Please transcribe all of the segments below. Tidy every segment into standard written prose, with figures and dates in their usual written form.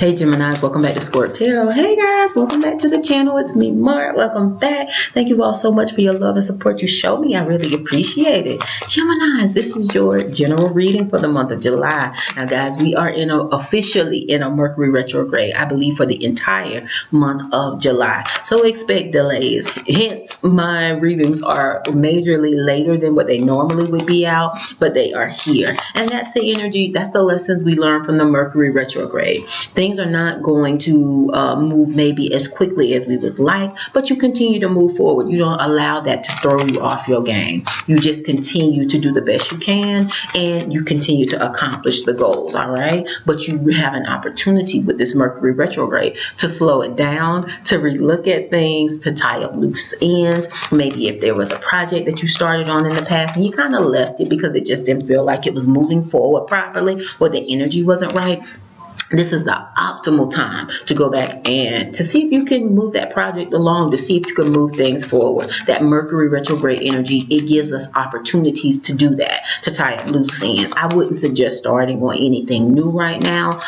Hey Geminis, welcome back to Scorp Tarot. Hey guys, welcome back to the channel. It's me, Mark. Welcome back. Thank you all so much for your love and support you show me. I really appreciate it. Geminis, this is your general reading for the month of July. Now guys, we are officially in a Mercury retrograde, I believe, for the entire month of July. So expect delays. Hence, my readings are majorly later than what they normally would be out, but they are here. And that's the energy, that's the lessons we learn from the Mercury retrograde. Things are not going to move maybe as quickly as we would like, but you continue to move forward. You don't allow that to throw you off your game. You just continue to do the best you can, and you continue to accomplish the goals, all right? But you have an opportunity with this Mercury retrograde to slow it down, to relook at things, to tie up loose ends. Maybe if there was a project that you started on in the past and you kind of left it because it just didn't feel like it was moving forward properly, or the energy wasn't right. This is the optimal time to go back and to see if you can move that project along, to see if you can move things forward. That Mercury retrograde energy, it gives us opportunities to do that, to tie up loose ends. I wouldn't suggest starting on anything new right now,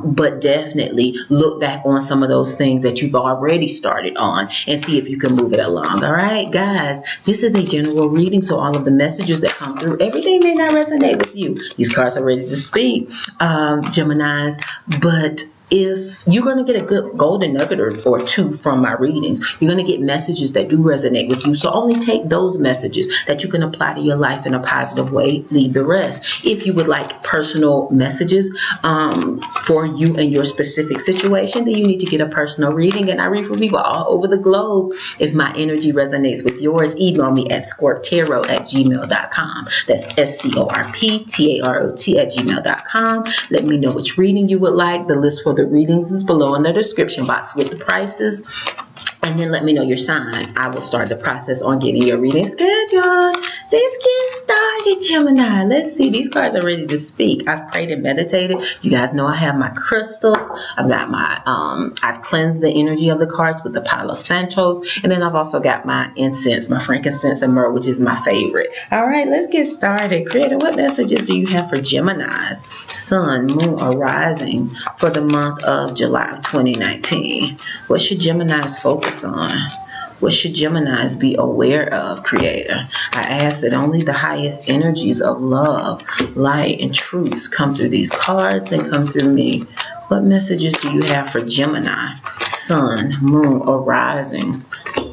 but definitely look back on some of those things that you've already started on and see if you can move it along. All right, guys, this is a general reading, so all of the messages that come through, everything may not resonate with you. These cards are ready to speak, Geminis. But if you're going to get a good golden nugget or two from my readings, you're going to get messages that do resonate with you. So only take those messages that you can apply to your life in a positive way. Leave the rest. If you would like personal messages for you and your specific situation, then you need to get a personal reading. And I read for people all over the globe. If my energy resonates with yours, email me at ScorpTarot@gmail.com. That's ScorpTarot@gmail.com. Let me know which reading you would like. The list for the readings is below in the description box with the prices, and then let me know your sign. I will start the process on getting your reading scheduled. Let's get started, Gemini. Let's see. These cards are ready to speak. I've prayed and meditated. You guys know I have my crystals. I've got my I've cleansed the energy of the cards with the Palo Santos, and then I've also got my incense, my frankincense and myrrh, which is my favorite. All right, let's get started. Creator, what messages do you have for Geminis, Sun, Moon, or Rising for the month of July of 2019? What should Geminis focus on? What should Geminis be aware of, Creator? I ask that only the highest energies of love, light, and truth come through these cards and come through me. What messages do you have for Gemini, Sun, Moon, or Rising?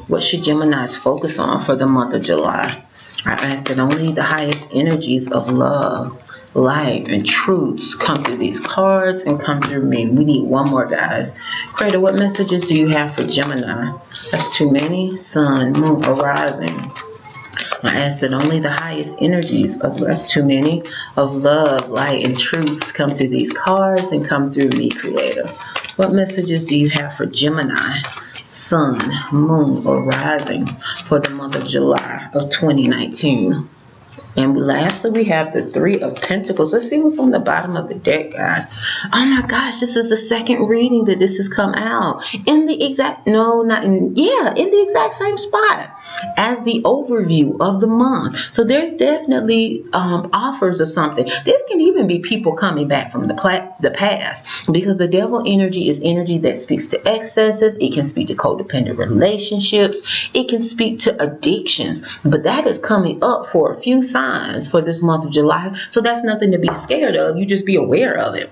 What should Geminis focus on for the month of July? I ask that only the highest energies of love, light, and truths come through these cards and come through me. We need one more, guys. Creator, what messages do you have for Gemini? That's too many. Sun, Moon, or Rising. I ask that only the highest energies of, that's too many, of love, light, and truths come through these cards and come through me, Creator. What messages do you have for Gemini, Sun, Moon, or Rising for the month of July of 2019? And lastly, we have the Three of Pentacles. Let's see what's on the bottom of the deck, guys. Oh my gosh, this is the second reading that this has come out. In the exact, no, not in, yeah, in the exact same spot as the overview of the month. So there's definitely offers of something. This can even be people coming back from the past, because the devil energy is energy that speaks to excesses. It can speak to codependent relationships. It can speak to addictions. But that is coming up for a few signs for this month of July. So that's nothing to be scared of. You just be aware of it.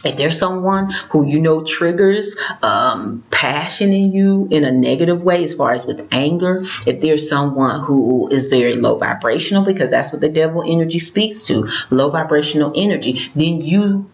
If there's someone who you know triggers passion in you in a negative way, as far as with anger, if there's someone who is very low vibrational, because that's what the devil energy speaks to, low vibrational energy, then you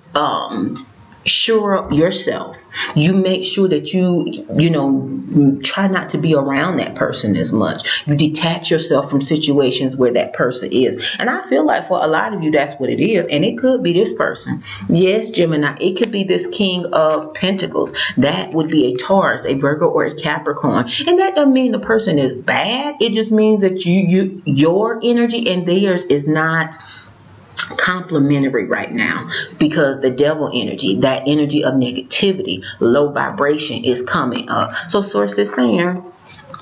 shore up yourself. You make sure that you try not to be around that person as much. You detach yourself from situations where that person is. And I feel like for a lot of you, that's what it is. And it could be this person. Yes, Gemini, it could be this King of Pentacles. That would be a Taurus, a Virgo, or a Capricorn. And that doesn't mean the person is bad. It just means that your energy and theirs is not complementary right now, because the devil energy, that energy of negativity, low vibration, is coming up. So source is saying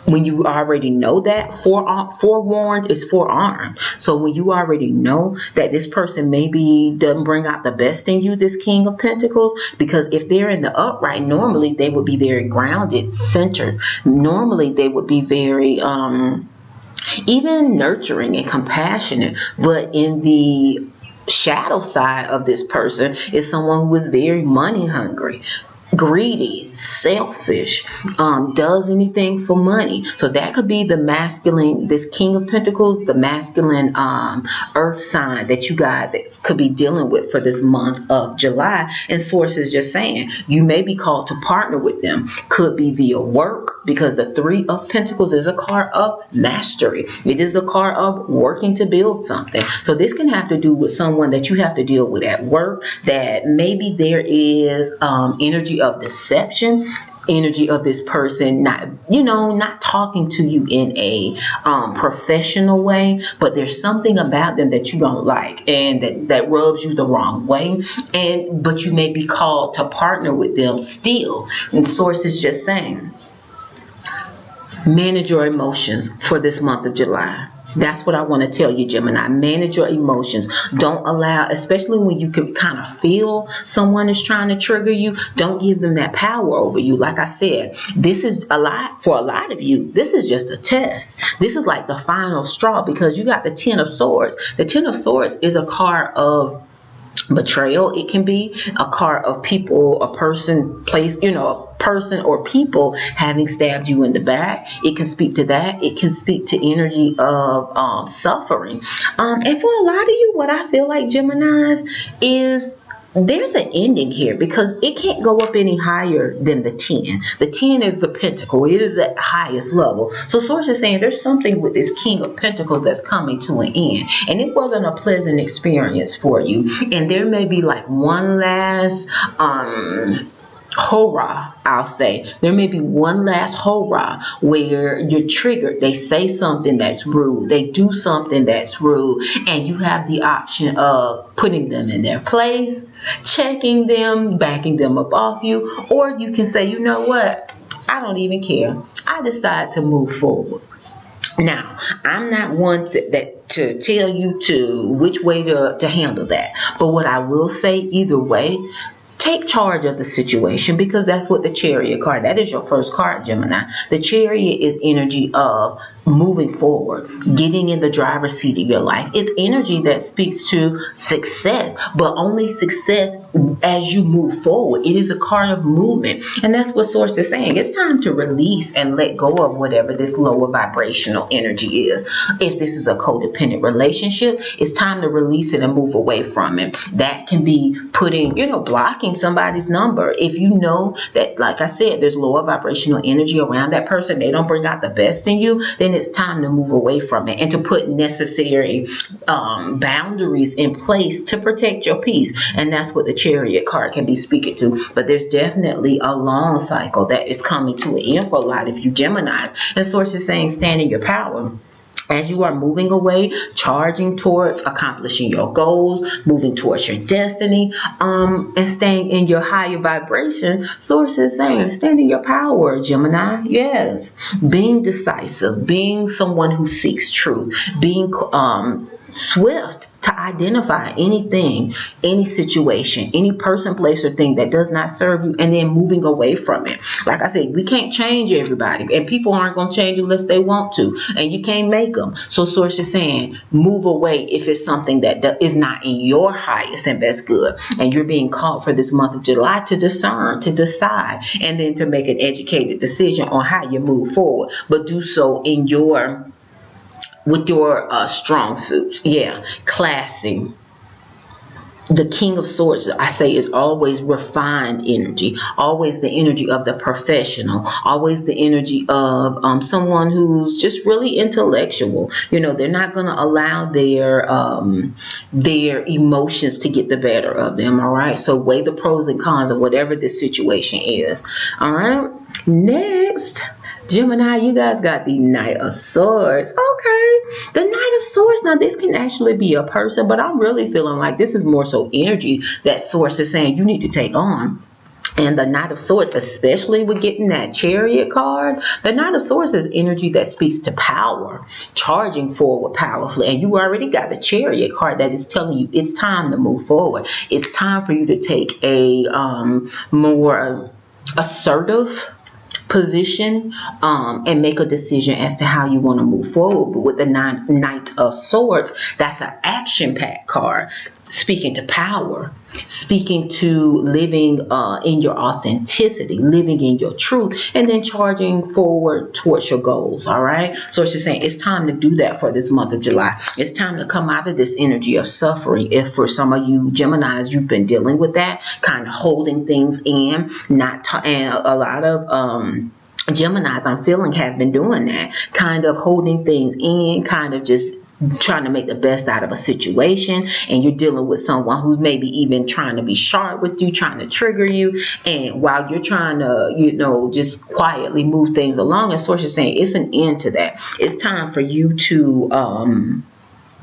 when you already know that, forewarned is forearmed. So when you already know that this person maybe doesn't bring out the best in you, this King of Pentacles, because if they're in the upright, normally they would be very grounded, centered. Normally they would be very even nurturing and compassionate. But in the shadow side of this person is someone who is very money hungry, greedy, selfish, does anything for money. So that could be the masculine, this King of Pentacles, the masculine earth sign that you guys could be dealing with for this month of July. And Source is just saying you may be called to partner with them. Could be via work, because the Three of Pentacles is a card of mastery. It is a card of working to build something. So this can have to do with someone that you have to deal with at work, that maybe there is energy of deception, energy of this person not talking to you in a professional way, but there's something about them that you don't like and that rubs you the wrong way, but you may be called to partner with them still. And Source is just saying, manage your emotions for this month of July. That's what I want to tell you, Gemini. Manage your emotions. Don't allow, especially when you can kind of feel someone is trying to trigger you, don't give them that power over you. Like I said, this is for a lot of you, this is just a test. This is like the final straw, because you got the Ten of Swords. The Ten of Swords is a card of betrayal. It can be a card of people, a person, place, a person or people having stabbed you in the back. It can speak to that. It can speak to energy of suffering. And for a lot of you, what I feel like, Geminis, is there's an ending here, because it can't go up any higher than the 10. The 10 is the pentacle. It is at the highest level. So Source is saying there's something with this King of Pentacles that's coming to an end. And it wasn't a pleasant experience for you. And there may be like one last hurrah, I'll say. There may be one last hurrah where you're triggered. They say something that's rude. They do something that's rude. And you have the option of putting them in their place, checking them, backing them up off you. Or you can say, you know what? I don't even care. I decide to move forward. Now, I'm not one to tell you which way to handle that. But what I will say, either way, take charge of the situation, because that's what the Chariot card, that is your first card, Gemini. The Chariot is energy of moving forward, getting in the driver's seat of your life. It's energy that speaks to success, but only success as you move forward. It is a card of movement. And that's what Source is saying. It's time to release and let go of whatever this lower vibrational energy is. If this is a codependent relationship, it's time to release it and move away from it. That can be putting, blocking somebody's number. If you know that, like I said, there's lower vibrational energy around that person, they don't bring out the best in you, then it's time to move away from it and to put necessary boundaries in place to protect your peace. And that's what the Chariot card can be speaking to. But there's definitely a long cycle that is coming to an end for a lot of you Geminis. And Source is saying, stand in your power. As you are moving away, charging towards accomplishing your goals, moving towards your destiny, and staying in your higher vibration, Source is saying, stand in your power, Gemini. Yes. Being decisive, being someone who seeks truth, being swift to identify anything, any situation, any person, place, or thing that does not serve you, and then moving away from it. Like I said, we can't change everybody, and people aren't going to change unless they want to, and you can't make them. So Source is saying, move away if it's something that is not in your highest and best good, and you're being called for this month of July to discern, to decide, and then to make an educated decision on how you move forward, but do so with your strong suits. Yeah, classy. The King of Swords, I say, is always refined energy, always the energy of the professional, always the energy of someone who's just really intellectual. They're not going to allow their emotions to get the better of them. All right, so weigh the pros and cons of whatever this situation is. All right, next, Gemini, you guys got the Knight of Swords. Okay, the Knight of Swords. Now, this can actually be a person, but I'm really feeling like this is more so energy that Source is saying you need to take on. And the Knight of Swords, especially with getting that Chariot card, the Knight of Swords is energy that speaks to power, charging forward powerfully. And you already got the Chariot card that is telling you it's time to move forward. It's time for you to take a more assertive position and make a decision as to how you want to move forward. But with the Knight of Swords, that's an action-packed card, speaking to power, speaking to living in your authenticity, living in your truth, and then charging forward towards your goals. All right, so it's just saying it's time to do that for this month of July. It's time to come out of this energy of suffering. If for some of you Geminis, you've been dealing with that, kind of holding things in, and a lot of Geminis, I'm feeling, have been doing that, kind of holding things in, kind of just trying to make the best out of a situation, and you're dealing with someone who's maybe even trying to be sharp with you, trying to trigger you, and while you're trying to, just quietly move things along, and Source is saying it's an end to that. It's time for you to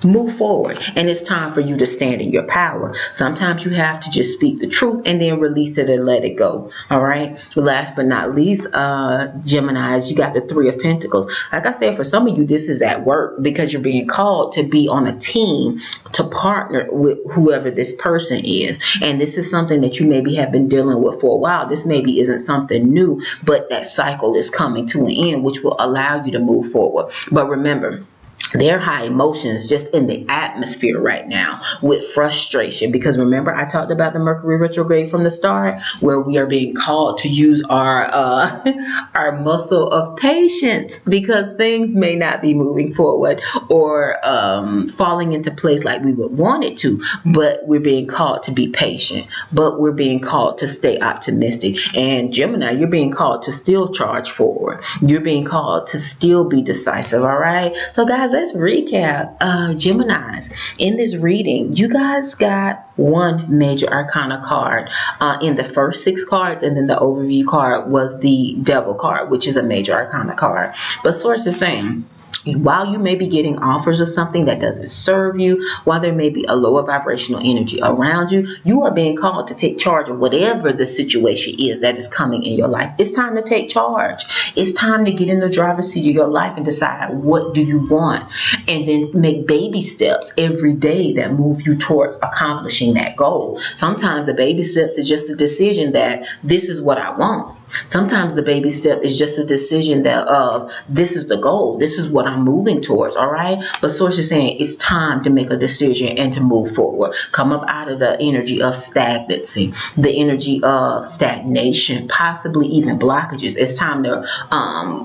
move forward, and it's time for you to stand in your power. Sometimes you have to just speak the truth and then release it and let it go. All right, last but not least, Geminis, you got the Three of Pentacles. Like I said, for some of you, this is at work because you're being called to be on a team, to partner with whoever this person is, and this is something that you maybe have been dealing with for a while. This maybe isn't something new, but that cycle is coming to an end, which will allow you to move forward. But remember, there are high emotions just in the atmosphere right now with frustration, because remember I talked about the Mercury retrograde from the start, where we are being called to use our muscle of patience, because things may not be moving forward or falling into place like we would want it to, but we're being called to be patient, but we're being called to stay optimistic. And Gemini, you're being called to still charge forward. You're being called to still be decisive. All right, so guys, let's recap. Geminis, in this reading, you guys got one major arcana card in the first 6 cards, and then the overview card was the Devil card, which is a major arcana card. But Source is saying, while you may be getting offers of something that doesn't serve you, while there may be a lower vibrational energy around you, you are being called to take charge of whatever the situation is that is coming in your life. It's time to take charge. It's time to get in the driver's seat of your life and decide, what do you want? And then make baby steps every day that move you towards accomplishing that goal. Sometimes the baby steps is just a decision that this is what I want. Sometimes the baby step is just a decision that this is the goal, this is what I'm moving towards. All right, but Source is saying it's time to make a decision and to move forward. Come up out of the energy of stagnancy, the energy of stagnation, possibly even blockages. It's time to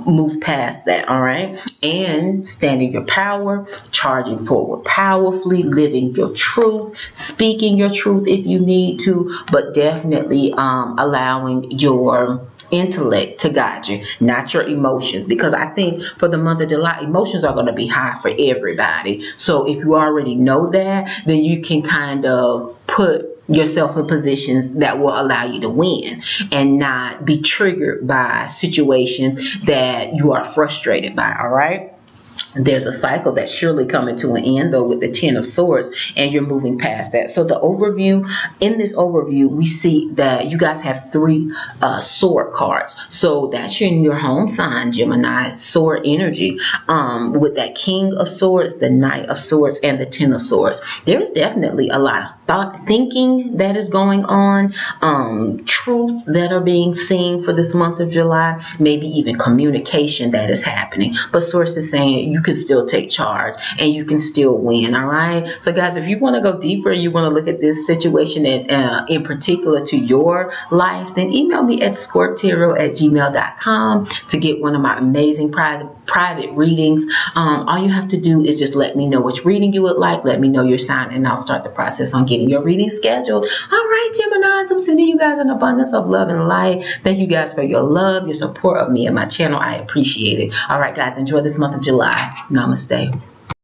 move past that. All right, and stand in your power, charging forward powerfully, living your truth, speaking your truth if you need to, but definitely allowing your intellect to guide you, not your emotions, because I think for the month of July, emotions are going to be high for everybody. So if you already know that, then you can kind of put yourself in positions that will allow you to win and not be triggered by situations that you are frustrated by. All right, there's a cycle that's surely coming to an end, though, with the 10 of Swords, and you're moving past that. So the overview, in this overview, we see that you guys have 3 sword cards. So that's in your home sign, Gemini, sword energy, with that King of Swords, the Knight of Swords, and the 10 of Swords. There's definitely a lot of thinking that is going on, truths that are being seen for this month of July, maybe even communication that is happening. But Source is saying you can still take charge and you can still win. All right, so guys, if you want to go deeper, you want to look at this situation in particular to your life, then email me at ScorpTarot@gmail.com to get one of my amazing private readings. All you have to do is just let me know which reading you would like, let me know your sign, and I'll start the process on getting your reading scheduled. All right, Geminis, I'm sending you guys an abundance of love and light. Thank you guys for your love, your support of me and my channel. I appreciate it. All right, guys, enjoy this month of July. Namaste.